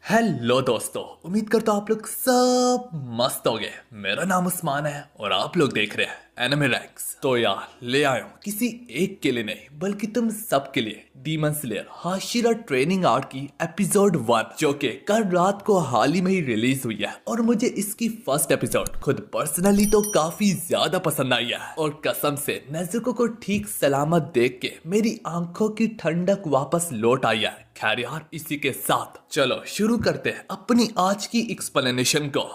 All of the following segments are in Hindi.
हेलो दोस्तों, उम्मीद करता हूँ आप लोग सब मस्त हो गए। मेरा नाम उस्मान है और आप लोग देख रहे हैं एनिमे रैंक्स। तो यार ले आया हूँ किसी एक के लिए नहीं बल्कि तुम सब के लिए demon slayer Hashira training art की एपिसोड 1 जो कि कल रात को हाल ही में ही रिलीज हुई है और मुझे इसकी फर्स्ट एपिसोड खुद पर्सनली तो काफी ज्यादा पसंद आई है और कसम से नेज़ुको को ठीक सलामत देख के मेरी आंखों की ठंडक वापस लौट आई है। खैर यार, इसी के साथ चलो शुरू करते हैं अपनी आज की एक्सप्लेनेशन को।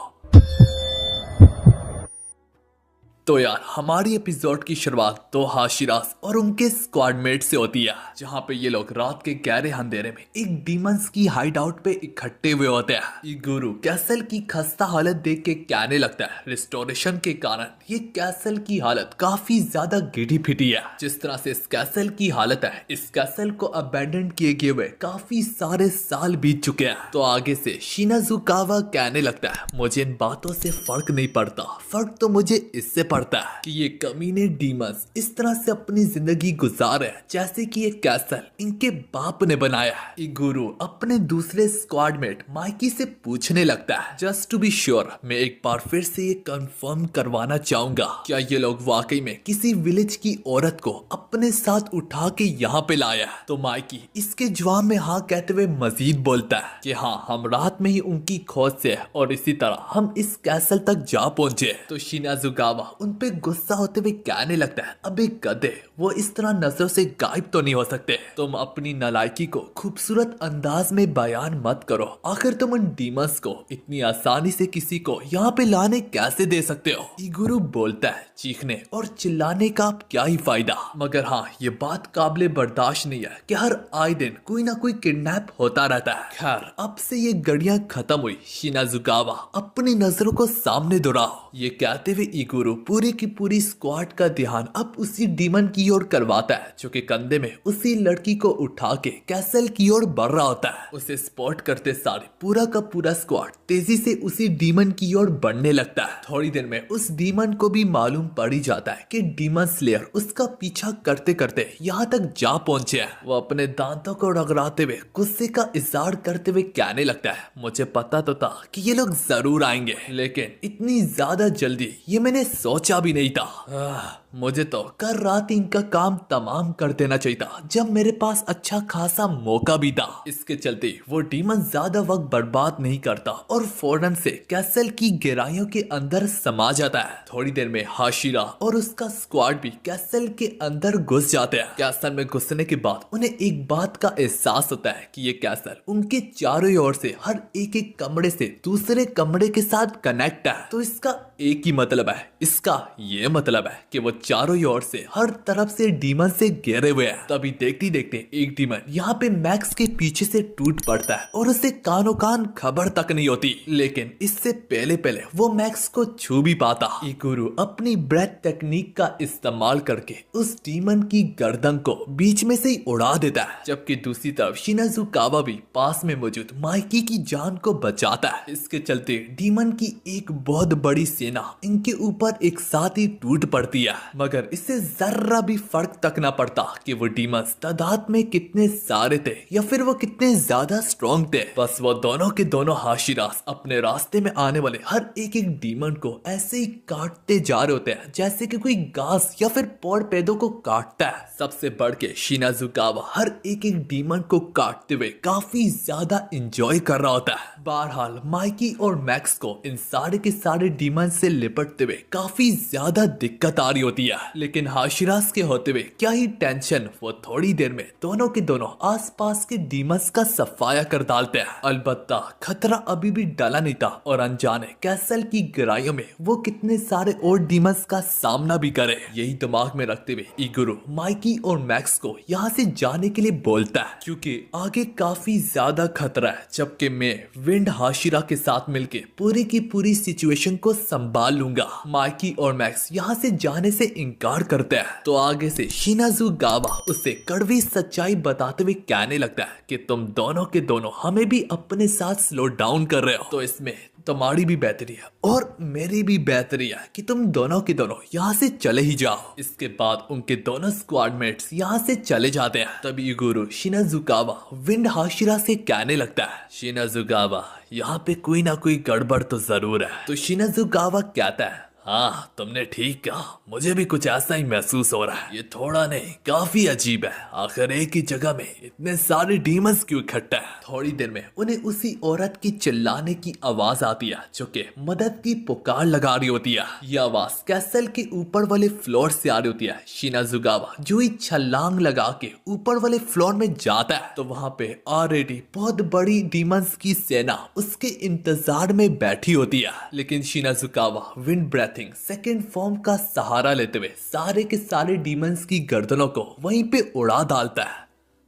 तो यार हमारी एपिसोड की शुरुआत तो हाशिरास और उनके स्क्वाडमेट से होती है, जहाँ पे ये लोग रात के गहरे अंधेरे में एक डीमंस की हाइड आउट पे इकट्ठे हुए होते हैं। इगुरु कैसल की खस्ता हालत देख के कहने लगता है रिस्टोरेशन के कारण ये कैसल की हालत काफी ज्यादा गिटी फिटी है। जिस तरह से इस कैसल की हालत है, इस कैसल को अबैंडन किए गए हुए काफी सारे साल बीत चुके हैं। तो आगे से शिनाजुकावा कहने लगता है मुझे इन बातों से फर्क नहीं पड़ता, फर्क तो मुझे इससे पड़ता है कि ये कमीने डीमंस इस तरह से अपनी जिंदगी गुजार है जैसे कि ये कैसल इनके बाप ने बनाया है। इगुरु अपने दूसरे स्क्वाडमेट माइकी से पूछने लगता है जस्ट टू बी श्योर, मैं एक बार फिर से ये कंफर्म करवाना चाहूंगा, क्या ये लोग वाकई में किसी विलेज की औरत को अपने साथ उठा के यहाँ पे लाया है? तो माइकी इसके जवाब में हाँ कहते हुए मजीद बोलता है कि हाँ, हम रात में ही उनकी खोज से है और इसी तरह हम इस कैसल तक जा पहुंचे। तो शिनाजुकावा उन पे गुस्सा होते हुए कहने लगता है अबे गधे, वो इस तरह नजरों से गायब तो नहीं हो सकते। तुम अपनी नालायकी को खूबसूरत अंदाज में बयान मत करो, आखिर तुम उन डीमंस को इतनी आसानी से किसी को यहाँ पे लाने कैसे दे सकते हो? इगुरु बोलता है चीखने और चिल्लाने का अब क्या ही फायदा, मगर हाँ ये बात काबिले बर्दाश्त नहीं है कि हर आए दिन कोई ना कोई किडनैप होता रहता है। खैर अब से ये घड़ियां खत्म हुई, शिनाजुकावा अपनी नजरों को सामने दोहराओ। ये कहते हुए इगुरु पूरी की पूरी स्क्वाड का ध्यान अब उसी डीमन की ओर करवाता है जो कि कंधे में उसी लड़की को उठा के कैसल की ओर बढ़ रहा होता है। उसे स्पॉट करते सारे पूरा का पूरा स्क्वाड तेजी से उसी डीमन की ओर बढ़ने लगता है। थोड़ी देर में उस डीमन को भी मालूम पड़ ही जाता है कि डीमन स्लेयर उसका पीछा करते करते यहाँ तक जा पहुंचे हैं। वो अपने दांतों को रगड़ाते हुए गुस्से का इजहार करते हुए कहने लगता है मुझे पता तो था कि ये लोग जरूर आएंगे, लेकिन इतनी ज्यादा जल्दी ये मैंने सोचा भी नहीं था। मुझे तो कल रात इनका काम तमाम कर देना चाहिए था जब मेरे पास अच्छा खासा मौका भी था। इसके चलते वो डीमन ज्यादा वक्त बर्बाद नहीं करता और फौरन से कैसल की गहराइयों के अंदर समा जाता है। थोड़ी देर में हाशिरा और उसका स्क्वाड भी कैसल के अंदर घुस जाते हैं। कैसल में घुसने के बाद उन्हें एक बात का एहसास होता है कि ये कैसल उनके चारों ओर से हर एक एक कमरे से दूसरे कमरे के साथ कनेक्ट है। तो इसका एक ही मतलब है, इसका ये मतलब है कि वो चारों ओर से हर तरफ से डीमन से घेरे हुए हैं। तभी देखते देखते एक डीमन यहाँ पे मैक्स के पीछे से टूट पड़ता है और उसे कानो कान खबर तक नहीं होती, लेकिन इससे पहले पहले वो मैक्स को छू भी पाता। इगुरु अपनी ब्रेथ टेक्निक का इस्तेमाल करके उस डीमन की गर्दन को बीच में से ही उड़ा देता है, जबकि दूसरी तरफ शिनाजुकावा भी पास में मौजूद माइकी की जान को बचाता है। इसके चलते डीमन की एक बहुत बड़ी सेना इनके ऊपर एक साथ ही टूट पड़ती है, मगर इससे जरा भी फर्क तक ना पड़ता कि वो डीमंस तादाद में कितने सारे थे या फिर वो कितने ज्यादा स्ट्रॉन्ग थे। बस वो दोनों के दोनों हाशिरास अपने रास्ते में आने वाले हर एक एक डीमन को ऐसे ही काटते जा रहे होते हैं जैसे कि कोई घास या फिर पेड़ पौधों को काटता है। सबसे बढ़ के शिनाजुकावा हर एक एक डीमन को काटते हुए काफी ज्यादा एंजॉय कर रहा होता है। बहरहाल माइकी और मैक्स को इन सारे के सारे डीमन से लिपटते हुए काफी ज्यादा दिक्कत आ रही होती है, लेकिन हाशिरास के होते हुए क्या ही टेंशन, वो थोड़ी देर में दोनों के दोनों आसपास के डीमंस का सफाया कर डालते हैं। अलबत्ता खतरा अभी भी डला नहीं था और अनजाने कैसल की गहराइयों में वो कितने सारे और डीमंस का सामना भी करे। यही दिमाग में रखते हुए इगुरु माइकी और मैक्स को यहाँ से जाने के लिए बोलता है क्योंकि आगे काफी ज्यादा खतरा है, जबकि मैं विंड हाशिरा के साथ मिलके पूरी की पूरी सिचुएशन को संभाल लूंगा। माइकी और मैक्स यहाँ से जाने से इनकार करते हैं तो आगे से शिनाजुकावा उसे कड़वी सच्चाई बताते हुए कहने लगता है कि तुम दोनों के दोनों हमें भी अपने साथ स्लो डाउन कर रहे हो, तो इसमें तुम्हारी भी बेहतरी है और मेरी भी बेहतरी है कि तुम दोनों के दोनों यहाँ से चले ही जाओ। इसके बाद उनके दोनों स्क्वाडमेट्स यहाँ से चले जाते हैं। तभी गुरु शिनाजुकावा विंड हाशिरा से कहने लगता है, शिनाजुकावा यहाँ पे कोई ना कोई गड़बड़ तो जरूर है। तो शिनाजुकावा कहता है, हाँ तुमने ठीक कहा, मुझे भी कुछ ऐसा ही महसूस हो रहा है। ये थोड़ा नहीं काफी अजीब है, आखिर एक ही जगह में इतने सारे डीमंस क्यों इकट्ठे हैं। थोड़ी देर में उन्हें उसी औरत की चिल्लाने की आवाज आती है जो कि मदद की पुकार लगा रही होती है। ये आवाज कैसल के ऊपर वाले फ्लोर से आ रही होती है। शिनाजुकावा जो ही छलांग लगा के ऊपर वाले फ्लोर में जाता है तो वहां पे ऑलरेडी बहुत बड़ी डीमंस की सेना उसके इंतजार में बैठी होती है। लेकिन शिनाजुकावा विंड ब्रेथ सेकेंड फॉर्म का सहारा लेते हुए सारे के सारे डीमंस की गर्दनों को वहीं पे उड़ा डालता है।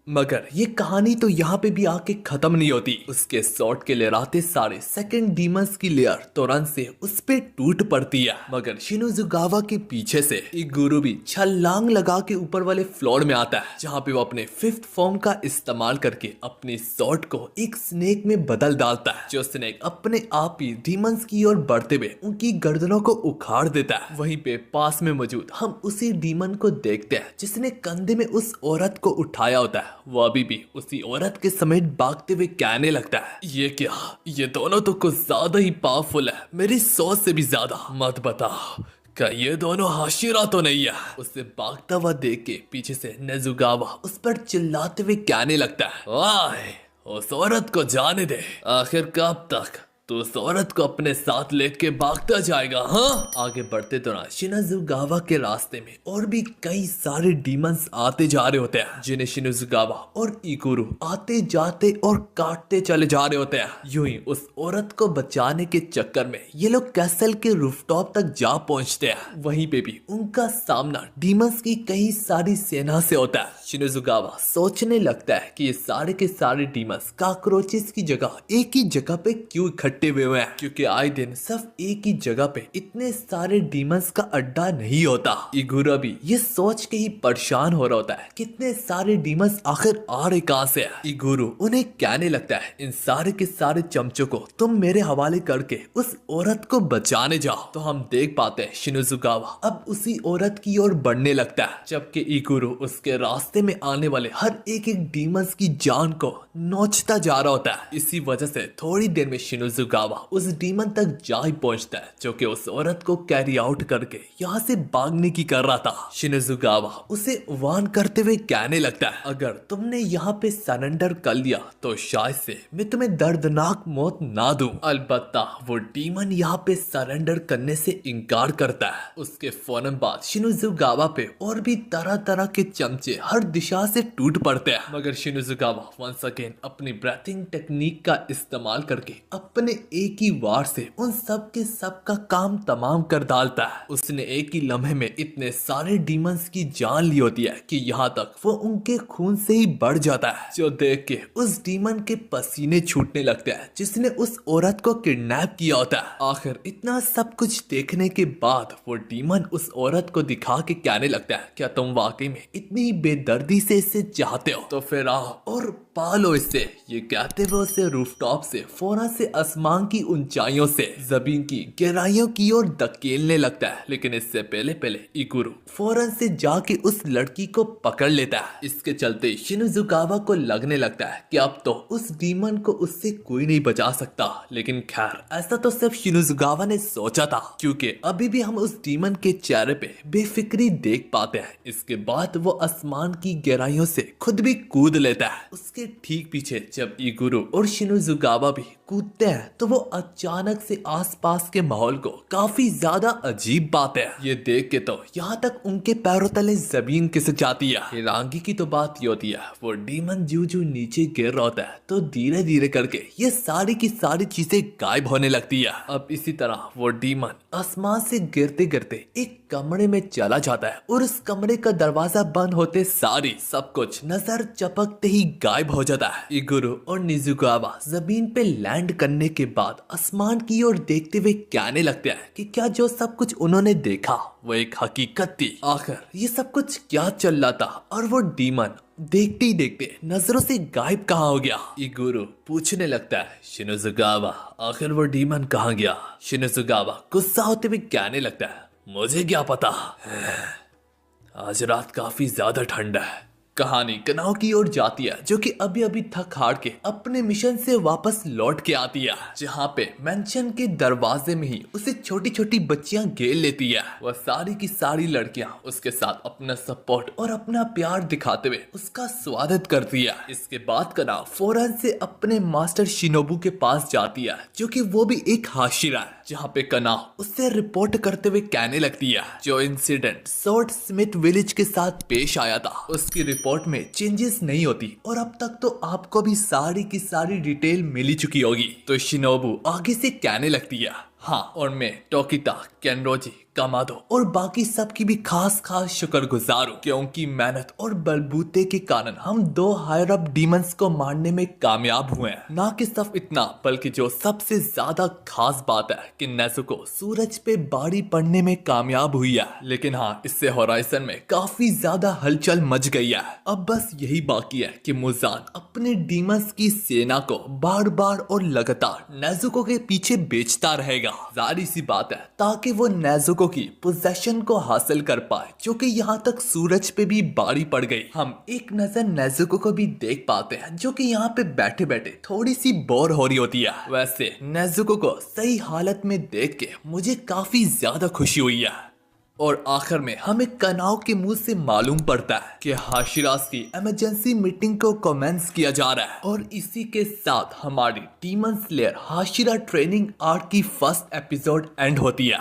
मगर ये कहानी तो यहाँ पे भी आके खत्म नहीं होती। उसके शॉट के लहराते सारे सेकंड डीमंस की लेयर तुरंत से उस पे टूट पड़ती है। मगर शिनाजुकावा के पीछे से एक गुरु भी छलांग लगा के ऊपर वाले फ्लोर में आता है, जहाँ पे वो अपने फिफ्थ फॉर्म का इस्तेमाल करके अपने शॉट को एक स्नेक में बदल डालता है, जो स्नेक अपने आप ही डीमंस की ओर बढ़ते हुए उनकी गर्दनों को उखाड़ देता है। वहीं पे पास में मौजूद हम उसी डीमन को देखते हैं जिसने कंधे में उस औरत को उठाया होता है। वो अभी भी उसी औरत के समेत भागते हुए कहने लगता है, ये क्या, ये दोनों तो कुछ ज्यादा ही पावरफुल है, मेरी सोच से भी ज्यादा। मत बताओ क्या ये दोनों हाशिरा तो नहीं है। उसे भागता हुआ देख के पीछे से नेजुगावा उस पर चिल्लाते हुए कहने लगता है, आए उस औरत को जाने दे, आखिर कब तक तो उस औरत को अपने साथ लेके भागता जाएगा। हाँ, आगे बढ़ते दौरान शिनाजुकावा के रास्ते में और भी कई सारे डीमंस आते जा रहे होते हैं, जिन्हें शिनाजुकावा और इकुरु आते जाते और काटते चले जा रहे होते हैं। यूं ही उस औरत को बचाने के चक्कर में ये लोग कैसल के रूफटॉप तक जा पहुंचते हैं। वहीं पे भी उनका सामना डीमंस की कई सारी सेना से होता है। शिनाजुकावा सोचने लगता है कि ये सारे के सारे डीमंस कॉकरोचेस की जगह एक ही जगह पे क्यों इकट्ठे हुए हैं, क्योंकि आए दिन सिर्फ एक ही जगह पे इतने सारे डीमंस का अड्डा नहीं होता। इगुरा भी ये सोच के ही परेशान हो रहा होता है, कितने सारे डीमंस आखिर आ रहे कहां से है। इगुरु उन्हें कहने लगता है, इन सारे के सारे चमचों को तुम मेरे हवाले करके उस औरत को बचाने जाओ। तो हम देख पाते हैं शिनाजुकावा अब उसी औरत की ओर बढ़ने लगता है, जबकि इगुरु उसके रास्ते में आने वाले हर एक एक डीमंस की जान को नोचता जा रहा होता है। इसी वजह से थोड़ी देर में शिनाजुकावा उस डीमन तक जा ही पहुंचता है जो कि उस औरत को कैरी आउट करके यहाँ से भागने की कर रहा था। शिनाजुकावा उसे वार्न करते हुए कहने लगता है, अगर तुमने यहाँ पे सरेंडर कर लिया तो शायद से मैं तुम्हें दर्दनाक मौत ना दूं। अलबत्ता वो डीमन यहाँ पे सरेंडर करने से इनकार करता है। उसके फौरन बाद शिनाजुकावा पे और भी तरह तरह के चमचे हर दिशा से टूट पड़ते हैं, मगर शिनाजुकावा वंस अगेन अपनी ब्रीथिंग टेक्निक का इस्तेमाल करके अपने एक ही वार से उन सब के सब का काम तमाम कर डालता है। उसने एक ही लम्हे में इतने सारे डीमंस की जान ली होती है कि यहाँ तक वो उनके खून से ही बढ़ जाता है, जो देख के उस डीमन के पसीने छूटने लगते हैं जिसने उस औरत को किडनैप किया होता है। आखिर इतना सब कुछ देखने के बाद वो डीमन उस औरत को दिखा के कहने लगता है, क्या तुम वाकई में इतनी बेदर्दी से इसे चाहते हो तो फिर आओ और पालो इससे। ये कहते हुए उसे रूफटॉप से फौरन से आसमान की ऊंचाइयों से जमीन की गहराइयों की ओर धकेलने लगता है। लेकिन इससे पहले पहले इकुरु फौरन से जाके उस लड़की को पकड़ लेता है। इसके चलते शिनाजुकावा को लगने लगता है कि अब तो उस डीमन को उससे कोई नहीं बचा सकता। लेकिन खैर ऐसा तो सिर्फ शिनाजुकावा ने सोचा था, क्योंकि अभी भी हम उस डीमन के चेहरे पे बेफिक्री देख पाते हैं। इसके बाद वो आसमान की गहराइयों से खुद भी कूद लेता है। उसके ठीक पीछे जब इकुरु और शिनाजुकावा भी कूदते हैं तो वो अचानक से आसपास के माहौल को काफी ज्यादा अजीब बात है। ये देख के तो यहाँ तक उनके पैरों तले जमीन खिसक जाती है। हैरानगी की तो बात ये होती है, वो डीमन जो नीचे गिर रहा होता है तो धीरे धीरे करके ये सारी की सारी चीजें गायब होने लगती है। अब इसी तरह वो डीमन आसमान से गिरते गिरते एक कमरे में चला जाता है और उस कमरे का दरवाजा बंद होते सारी सब कुछ नजर चपकते ही गायब हो जाता है। इगुरु और निजुकावा जमीन पे लैंड करने के बाद आसमान की ओर देखते हुए कहने लगते हैं कि क्या जो सब कुछ उन्होंने देखा वो एक हकीकत थी। आखिर ये सब कुछ क्या चल रहा था और वो डीमन देखते ही देखते नजरों से गायब कहाँ हो गया। इगुरु पूछने लगता है, शिनोजुगावा आखिर वो डीमन कहाँ गया। शिनोजुगावा गुस्सा होते हुए कहने लगता है, मुझे क्या पता, आज रात काफी ज्यादा ठंड है। कहानी कनाओ की ओर जाती है, जो कि अभी अभी थक हार के अपने मिशन से वापस लौट के आती है, जहाँ पे मेंशन के दरवाजे में ही उसे छोटी छोटी बच्चियां घेर लेती है। वह सारी की सारी लड़कियां उसके साथ अपना सपोर्ट और अपना प्यार दिखाते हुए उसका स्वागत करती है। इसके बाद कनाओ फौरन से अपने मास्टर शिनोबू के पास जाती है, जो कि वो भी एक हाशिरा है, जहाँ पे कनाओ उससे रिपोर्ट करते हुए कहने लगती है, जो इंसिडेंट सोर्ड स्मिथ विलेज के साथ पेश आया था उसकी रिपोर्ट में चेंजेस नहीं होती और अब तक तो आपको भी सारी की सारी डिटेल मिल ही चुकी होगी। तो शिनोबू आगे से कहने लगती है, हाँ, और मैं टोकिता, केनरोजी, कामादो और बाकी सब की भी खास खास शुक्रगुजार हूँ, क्योंकि मेहनत और बलबूते के कारण हम 2 हायर अप डीमंस को मारने में कामयाब हुए हैं। ना कि सिर्फ इतना, बल्कि जो सबसे ज्यादा खास बात है कि नेजुको सूरज पे बाड़ी पड़ने में कामयाब हुई है। लेकिन हाँ, इससे होराइजन में काफी ज्यादा हलचल मच गई है। अब बस यही बाकी है कि मुजान अपने डीमंस की सेना को बार बार और लगातार नेजुको के पीछे बेचता रहेगा। जाहिर सी बात है, ताकि वो नेजुको की पोजेशन को हासिल कर पाए, जो कि यहाँ तक सूरज पे भी बारी पड़ गई। हम एक नजर नेजुको को भी देख पाते हैं, जो कि यहाँ पे बैठे बैठे थोड़ी सी बोर हो रही होती है। वैसे नेजुको को सही हालत में देख के मुझे काफी ज्यादा खुशी हुई है। और आखिर में हमें कनाओ के मुंह से मालूम पड़ता है कि हाशिरास की इमरजेंसी मीटिंग को कमेंस किया जा रहा है, और इसी के साथ हमारी demon slayer Hashira training arc की फर्स्ट एपिसोड एंड होती है।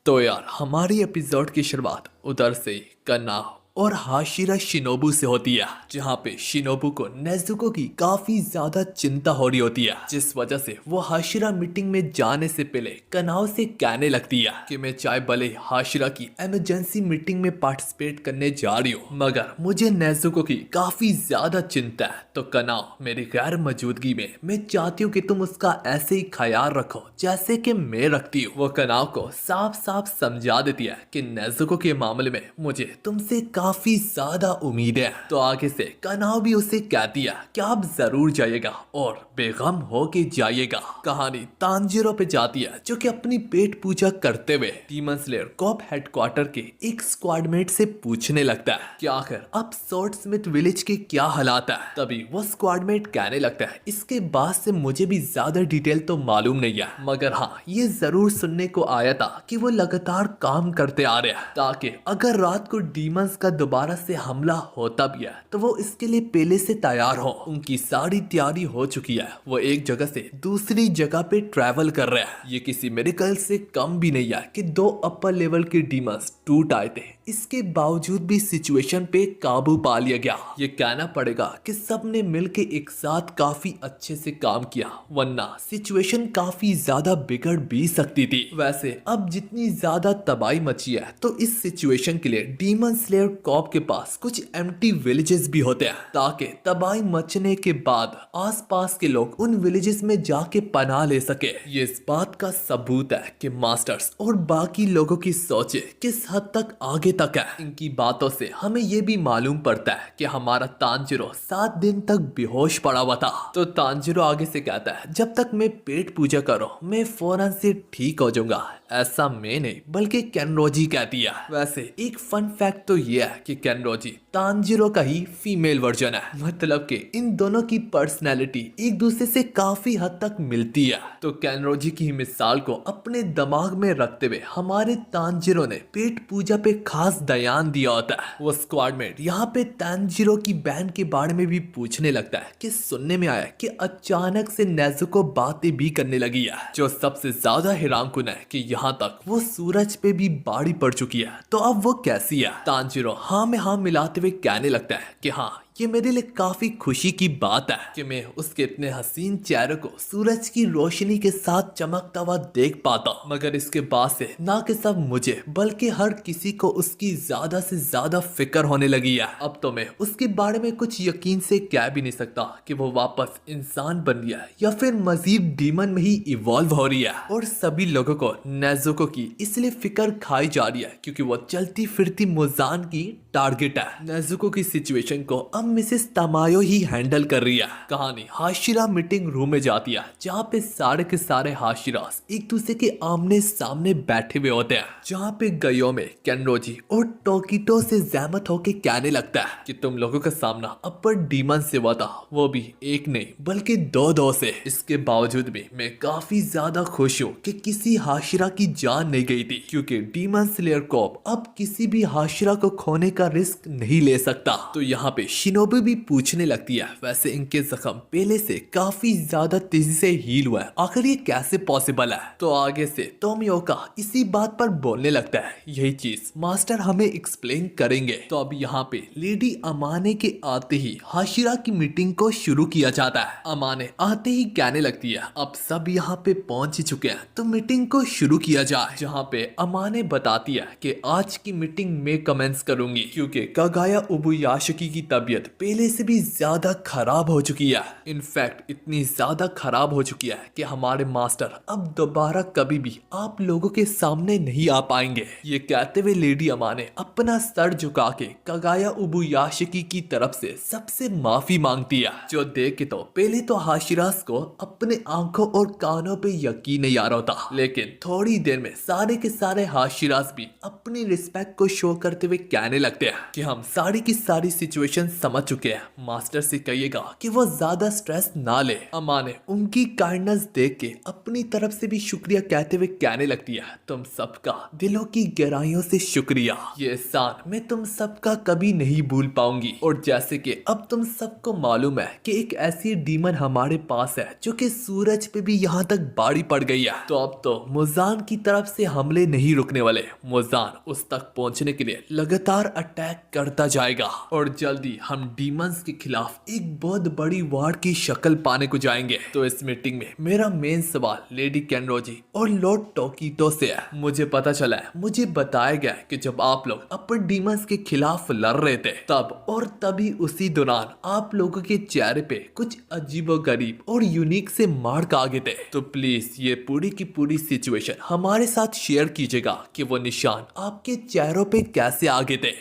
तो यार, हमारी एपिसोड की शुरुआत उधर से कनाओ और हाशिरा शिनोबू से होती है, जहाँ पे शिनोबू को नेजुको की काफी ज्यादा चिंता हो रही होती है, जिस वजह से वो हाशिरा मीटिंग में जाने से पहले कनाओ से कहने लगती है कि मैं चाहे भले हाशिरा की इमरजेंसी मीटिंग में पार्टिसिपेट करने जा रही हूँ, मगर मुझे नेजुको की काफी ज्यादा चिंता है। तो कनाओ, मेरी गैर मौजूदगी में मैं चाहती हूँ कि तुम उसका ऐसे ही ख्याल रखो जैसे कि मैं रखती हूँ। वो कनाओ को साफ साफ समझा देती है कि नेजुको के मामले में मुझे तुमसे काफी ज्यादा उम्मीद है। तो आगे से कनाओ भी उसे कहती है कि आप जरूर जाइएगा और बेगम हो के जाइएगा। कहानी तांजिरो पे जाती है, जो कि अपनी पेट पूजा करते हुए डीमन स्लेयर कॉप हेडक्वार्टर के एक स्क्वाडमेट से पूछने लगता है कि आखिर अब सोर्ड स्मिथ विलेज के क्या हालात है। तभी वो स्क्वाडमेट कहने लगता है, इसके बाद से मुझे भी ज्यादा डिटेल तो मालूम नहीं है, मगर हाँ, ये जरूर सुनने को आया था कि वो लगातार काम करते आ रहे हैं, ताकि अगर रात को डीमंस का दोबारा से हमला होता भी है तो वो इसके लिए पहले से तैयार हो। उनकी सारी तैयारी हो चुकी है, वो एक जगह से दूसरी जगह पे ट्रैवल कर रहे हैं। ये किसी मेडिकल से कम भी नहीं है कि 2 अपर लेवल के डीमंस टूट आए थे, इसके बावजूद भी सिचुएशन पे काबू पा लिया गया। ये कहना पड़ेगा कि सबने मिलके एक साथ काफी अच्छे से काम किया, वरना सिचुएशन काफी ज्यादा बिगड़ भी सकती थी। वैसे अब जितनी ज्यादा तबाही मची है, तो इस सिचुएशन के लिए डीमन स्लेयर कॉप के पास कुछ एम्प्टी विलेजेस भी होते हैं, ताकि तबाही मचने के बाद आसपास के लोग उन विलेजेस में जाके पनाह ले सके। ये इस बात का सबूत है कि मास्टर्स और बाकी लोगों की सोचे किस हद तक आगे तक है। इनकी बातों से हमें ये भी मालूम पड़ता है कि हमारा तांजिरो 7 दिन तक बेहोश पड़ा हुआ था। तो तांजिरो आगे से कहता है, जब तक मैं पेट पूजा करूं मैं फौरन से ठीक हो जाऊंगा। ऐसा मैं नहीं, बल्कि केनरोजी कहती है। वैसे एक फन फैक्ट तो ये है कि केनरोजी तांजिरो का ही फीमेल वर्जन है, मतलब कि इन दोनों की पर्सनैलिटी एक दूसरे से काफी हद तक मिलती है। तो केनरोजी की मिसाल को अपने दिमाग में रखते हुए हमारे तांजिरो ने पेट पूजा पे खास ध्यान दिया होता है। वो स्क्वाडमेट यहाँ पे तांजिरो की बहन के बारे में भी पूछने लगता है कि सुनने में आया कि अचानक से नेजुको बातें भी करने लगी है। जो सबसे ज्यादा हैरानकुन है कि यहाँ तक वो सूरज पे भी बाड़ी पड़ चुकी है, तो अब वो कैसी है। तांजिरो हाँ में हाँ मिलाते हुए कहने लगता है कि हाँ, ये मेरे लिए काफी खुशी की बात है कि मैं उसके इतने हसीन चेहरे को सूरज की रोशनी के साथ चमकता हुआ देख पाता हूँ। मगर इसके बाद से ना कि सब मुझे बल्कि हर किसी को उसकी ज्यादा से ज्यादा फिक्र होने लगी है। अब तो मैं उसके बारे में कुछ यकीन से कह भी नहीं सकता कि वो वापस इंसान बन गया है या फिर मजीद डीमन में ही इवॉल्व हो रही है। और सभी लोगों को नेजुको की इसलिए फिक्र खाई जा रही है क्योंकि वो चलती फिरती मुजान की टारगेट है। नेजुको की सिचुएशन को अब मिसेस तमायो ही हैंडल कर रही है। कहानी हाशिरा मीटिंग रूम में जाती है जहाँ पे सारे के सारे हाशिरास एक दूसरे के आमने सामने बैठे हुए होते हैं, जहाँ पे गयोमे केनरोजी और टोकिटो से जहमत होके कहने लगता है कि तुम लोगों का सामना अपर डीमन से हुआ था, वो भी एक नहीं बल्कि दो से। इसके बावजूद भी मैं काफी ज्यादा खुश हूँ कि किसी हाशिरा की जान नहीं गई थी, क्योंकि डीमन स्लेयर कॉर्प अब किसी भी हाशिरा को खोने का रिस्क नहीं ले सकता। तो यहाँ पे शिनोबी भी पूछने लगती है, वैसे इनके जख्म पहले से काफी ज्यादा तेजी से हील हुआ है, आखिर ये कैसे पॉसिबल है? तो आगे से तोमियोका इसी बात पर बोलने लगता है, यही चीज मास्टर हमें एक्सप्लेन करेंगे। तो अब यहाँ पे लेडी अमाने के आते ही हाशिरा की मीटिंग को शुरू किया जाता है। अमाने आते ही कहने लगती है, अब सब यहाँ पे पहुंच चुके हैं तो मीटिंग को शुरू किया जाए। जहाँ पे अमाने बताती है कि आज की मीटिंग में कमेंस करूंगी, क्योंकि कागाया उबुयाशिकी की तबीयत पहले से भी ज्यादा खराब हो चुकी है। इनफैक्ट इतनी ज्यादा खराब हो चुकी है कि हमारे मास्टर अब दोबारा कभी भी आप लोगों के सामने नहीं आ पाएंगे। ये कहते हुए लेडी अमाने अपना सर झुका के कागाया उबुयाशिकी की तरफ से सबसे माफी मांगती है, जो देख के तो पहले तो हाशिरास को अपने आंखों और कानों पे यकीन नहीं आ रहा था, लेकिन थोड़ी देर में सारे के सारे हाशिरास भी अपनी रिस्पेक्ट को शो करते हुए कहने लगते हैं कि हम सारी की सारी सिचुएशन समझ चुके हैं, मास्टर से कहिएगा कि वो ज्यादा स्ट्रेस ना ले। अम्मा ने उनकी काइंडनेस देख के अपनी तरफ से भी शुक्रिया कहते हुए कहने लगती है, तुम सबका दिलों की गहराइयों से शुक्रिया, ये एहसान मैं तुम सबका कभी नहीं भूल पाऊंगी। और जैसे कि अब तुम सबको मालूम है कि एक ऐसी डीमन हमारे पास है जो कि सूरज पे भी यहाँ तक बाड़ी पड़ गई है, तो अब तो मुजान की तरफ से हमले नहीं रुकने वाले। मुजान उस तक पहुंचने के लिए लगातार अटैक करता जाएगा और जल्दी हम डीमंस के खिलाफ एक बहुत बड़ी वार की शक्ल पाने को जाएंगे। तो इस मीटिंग में मेरा मेन सवाल लेडी केनरोजी और लॉर्ड टोकिटो से है। मुझे पता चला है, मुझे बताया गया है कि जब आप लोग अपर डीमंस के खिलाफ लड़ रहे थे तब और तभी उसी दौरान आप लोगों के चेहरे पे कुछ अजीबोगरीब और यूनिक से मार्क आ गए थे। तो प्लीज ये पूरी की पूरी सिचुएशन हमारे साथ शेयर कीजिएगा कि वो निशान आपके चेहरों पे कैसे आ गए थे।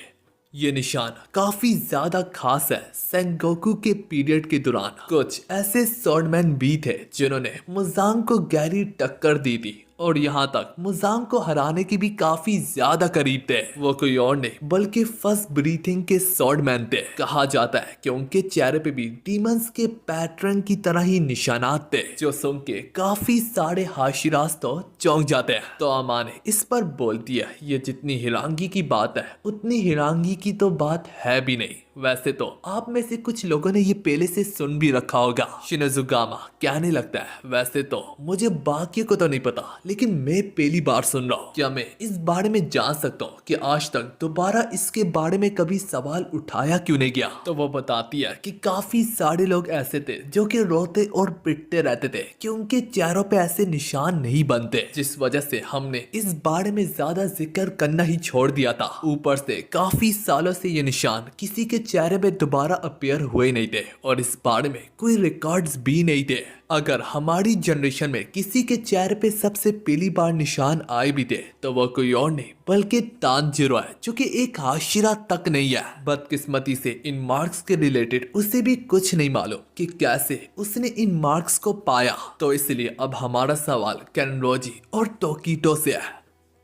ये निशान काफी ज्यादा खास है। सेंगोकू के पीरियड के दौरान कुछ ऐसे स्वॉर्डमैन भी थे जिन्होंने मुजांग को गहरी टक्कर दी थी और यहाँ तक मुजांग को हराने की भी काफी ज्यादा करीब थे। वो कोई और नहीं बल्कि फर्स्ट ब्रीथिंग के स्वॉर्डमैन थे। कहा जाता है कि उनके चेहरे पे भी डीमंस के पैटर्न की तरह ही निशानात थे, जो सुन के काफी सारे हाशिरास तो चौंक जाते हैं। तो अमाने इस पर बोलती है, ये जितनी हिरांगी की बात है उतनी हिरांगी की तो बात है भी नहीं। वैसे तो आप में से कुछ लोगों ने ये पहले से सुन भी रखा होगा। शिनोजुगामा कहने लगता है, वैसे तो मुझे बाकी को तो नहीं पता, लेकिन मैं पहली बार सुन रहा हूँ। क्या मैं इस बारे में जान सकता हूँ कि आज तक दोबारा इसके बारे में कभी सवाल उठाया क्यों नहीं गया? तो वो बताती है कि काफी सारे लोग ऐसे थे जो कि रोते और पिटते रहते थे कि उनके चेहरों पे ऐसे निशान नहीं बनते, जिस वजह से हमने इस बारे में ज्यादा जिक्र करना ही छोड़ दिया था। ऊपर से काफी सालों से ये निशान किसी के चेहरे पे दोबारा अपीयर हुए नहीं थे और इस बारे में कोई रिकॉर्ड्स भी नहीं थे। अगर हमारी जनरेशन में किसी के चेहरे पे सबसे पहली बार निशान आए भी थे तो वो कोई और नहीं बल्कि तानजिरो है, जो कि एक हाशिरा तक नहीं है। बदकिस्मती से इन मार्क्स के रिलेटेड उसे भी कुछ नहीं मालूम कि कैसे उसने इन मार्क्स को पाया। तो इसलिए अब हमारा सवाल केनरोजी और टोकिटो से है।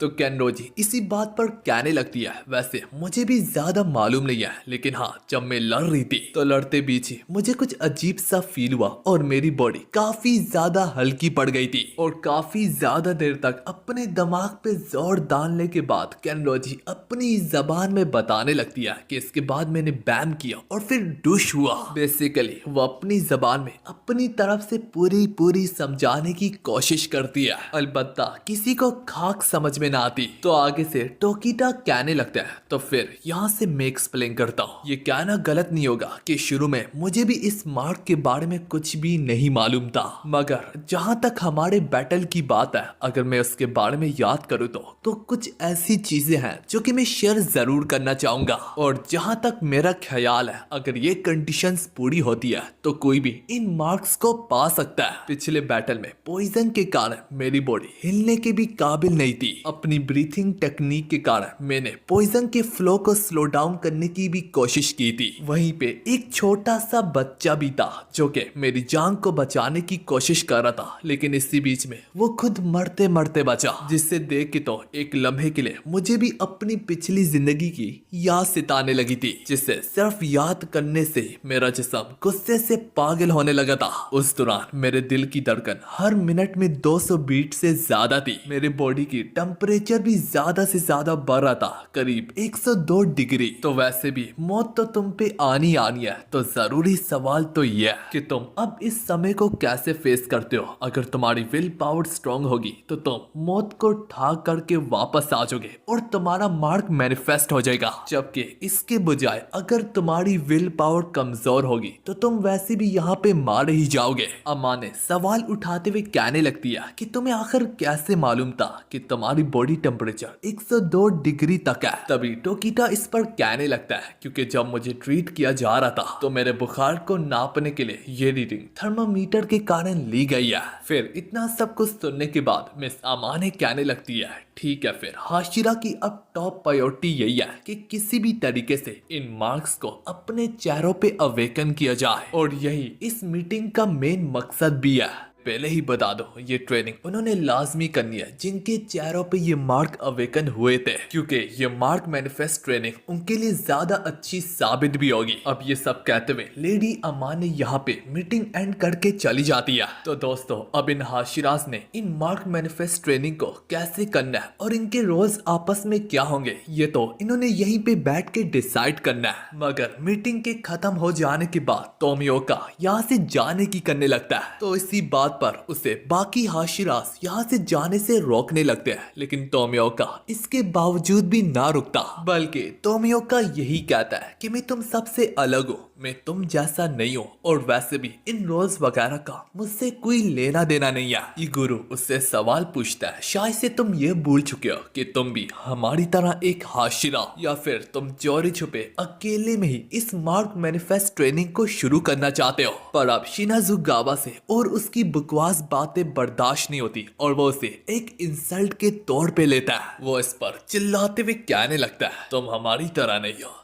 तो केनरोजी इसी बात पर कहने लगती है, वैसे मुझे भी ज्यादा मालूम नहीं है, लेकिन हाँ जब मैं लड़ रही थी तो लड़ते बीच ही मुझे कुछ अजीब सा फील हुआ और मेरी बॉडी काफी ज्यादा हल्की पड़ गई थी। और काफी ज्यादा देर तक अपने दिमाग पे जोर डालने के बाद केनरोजी अपनी जबान में बताने लगती है कि इसके बाद मैंने बैम किया और फिर डुश हुआ। बेसिकली वो अपनी जबान में अपनी तरफ से पूरी समझाने की कोशिश करती है, अलबत्ता किसी को खाक समझ में ना आती। तो आगे से टोकिटा कहने लगता है, तो फिर यहाँ से मैं एक्सप्लेन करता हूँ। ये कहना गलत नहीं होगा कि शुरू में मुझे भी इस मार्क के बारे में कुछ भी नहीं मालूम था, मगर जहाँ तक हमारे बैटल की बात है, अगर मैं उसके बारे में याद करूँ तो कुछ ऐसी चीजें हैं जो कि मैं शेयर जरूर करना चाहूंगा। और जहाँ तक मेरा ख्याल है, अगर ये कंडीशंस पूरी होती है तो कोई भी इन मार्क्स को पा सकता है। पिछले बैटल में पॉइजन के कारण मेरी बॉडी हिलने के भी काबिल नहीं थी, अब अपनी ब्रीथिंग टेक्निक के कारण मैंने पॉइजन के फ्लो को स्लो डाउन करने की भी कोशिश की थी। वहीं पे एक छोटा सा बच्चा भी था जो कि मेरी जान को बचाने की कोशिश कर रहा था, लेकिन इसी बीच में वो खुद मरते मरते बचा, जिससे देख के तो एक लम्हे के लिए मुझे भी अपनी पिछली जिंदगी की याद सताने लगी थी, जिससे सिर्फ याद करने से मेरा जिस्म गुस्से से पागल होने लगा था। उस दौरान मेरे दिल की धड़कन हर मिनट में 200 बीट से ज्यादा थी। मेरे बॉडी की टेम्परेचर भी ज्यादा से ज्यादा बढ़ रहा था, करीब 102 डिग्री। तो वैसे भी मौत तो तुम पे आनी आनी है, तो जरूरी सवाल तो ये है कि तुम अब इस समय को कैसे फेस करते हो। अगर तुम्हारी विल पावर स्ट्रांग होगी तो तुम मौत को ठाक करके वापस आ जाओगे और तुम्हारा मार्क मैनिफेस्ट हो जाएगा, जबकि इसके बजाय अगर तुम्हारी विल पावर कमजोर होगी तो तुम वैसे भी यहाँ पे मारे ही जाओगे। अम्मा ने सवाल उठाते हुए कहने लगती है कि तुम्हें आखिर कैसे मालूम था कि तुम्हारी बॉडी टेम्परेचर 102 डिग्री तक है। तभी टोकीटा इस पर कहने लगता है क्योंकि जब मुझे ट्रीट किया जा रहा था तो मेरे बुखार को नापने के लिए ये रीडिंग थर्मामीटर के कारण ली गई है। फिर इतना सब कुछ सुनने के बाद मिस अमा ने कहने लगती है ठीक है, फिर हाशिरा की अब टॉप प्रायोरिटी यही है कि किसी भी तरीके से इन मार्क्स को अपने चेहरों पे अवेकन किया जाए, और यही इस मीटिंग का मेन मकसद भी है। पहले ही बता दो, ये ट्रेनिंग उन्होंने लाजमी करनी है जिनके चेहरों पे ये मार्क अवेकन हुए थे, क्योंकि ये मार्क मैनिफेस्ट ट्रेनिंग उनके लिए ज्यादा अच्छी साबित भी होगी। अब ये सब कहते हुए लेडी अमा ने यहाँ पे मीटिंग एंड करके चली जाती है। तो दोस्तों, अब इन हाशिराज ने इन मार्क मैनिफेस्ट ट्रेनिंग को कैसे करना है और इनके रोल्स आपस में क्या होंगे, ये तो इन्होंने यहीं पे बैठ के डिसाइड करना है। मगर मीटिंग के खत्म हो जाने के बाद तोमियोका यहाँ से जाने की करने लगता है, तो इसी बात पर उसे बाकी हाशिरास यहाँ से जाने से रोकने लगते हैं, लेकिन तोमियोका इसके बावजूद भी ना रुकता, बल्कि तोमियोका यही कहता है कि मैं तुम सबसे अलग हूँ, मैं तुम जैसा नहीं हूँ, और वैसे भी इन रोल्स वगैरह का मुझसे कोई लेना देना नहीं है। इगुरु उससे सवाल पूछता है, शायद से तुम ये भूल चुके हो कि तुम भी हमारी तरह एक हाशिरा, या फिर तुम चोरी छुपे अकेले में ही इस मार्क मैनिफेस्ट ट्रेनिंग को शुरू करना चाहते हो। पर अब शिनाजुगावा से और उसकी बकवास बातें बर्दाश्त नहीं होती और वो उसे एक इंसल्ट के तौर पे लेता है। वो इस पर चिल्लाते हुए कहने लगता है, तुम हमारी तरह नहीं हो,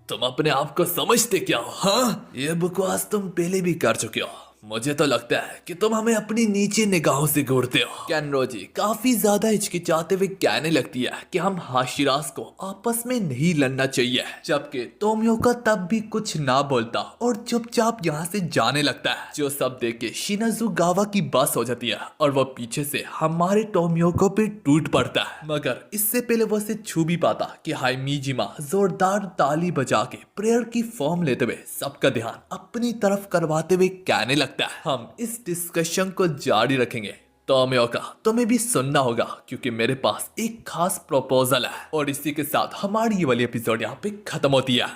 तुम अपने आप को समझते क्या हो? हाँ, ये बकवास तुम पहले भी कर चुके हो। मुझे तो लगता है कि तुम हमें अपनी नीचे निगाहों से घूरते हो। कैनरोजी काफी ज्यादा हिचकिचाते हुए कहने लगती है कि हम हाशिरास को आपस में नहीं लड़ना चाहिए, जबकि तोमियोका तब भी कुछ ना बोलता और चुपचाप यहाँ से जाने लगता है। जो सब देख के शिनाजुगावा की बस हो जाती है और वो पीछे से हमारे टोमियोको पे टूट पड़ता है, मगर इससे पहले वो उसे छू भी पाता कि हाइमीजिमा जोरदार ताली बजा के प्रेयर की फॉर्म लेते हुए सबका ध्यान अपनी तरफ करवाते हुए कहने लगता है, हम इस डिस्कशन को जारी रखेंगे। तोमियोका, तुम्हें भी सुनना होगा क्योंकि मेरे पास एक खास प्रपोजल है। और इसी के साथ हमारी ये वाली एपिसोड यहाँ पे खत्म होती है।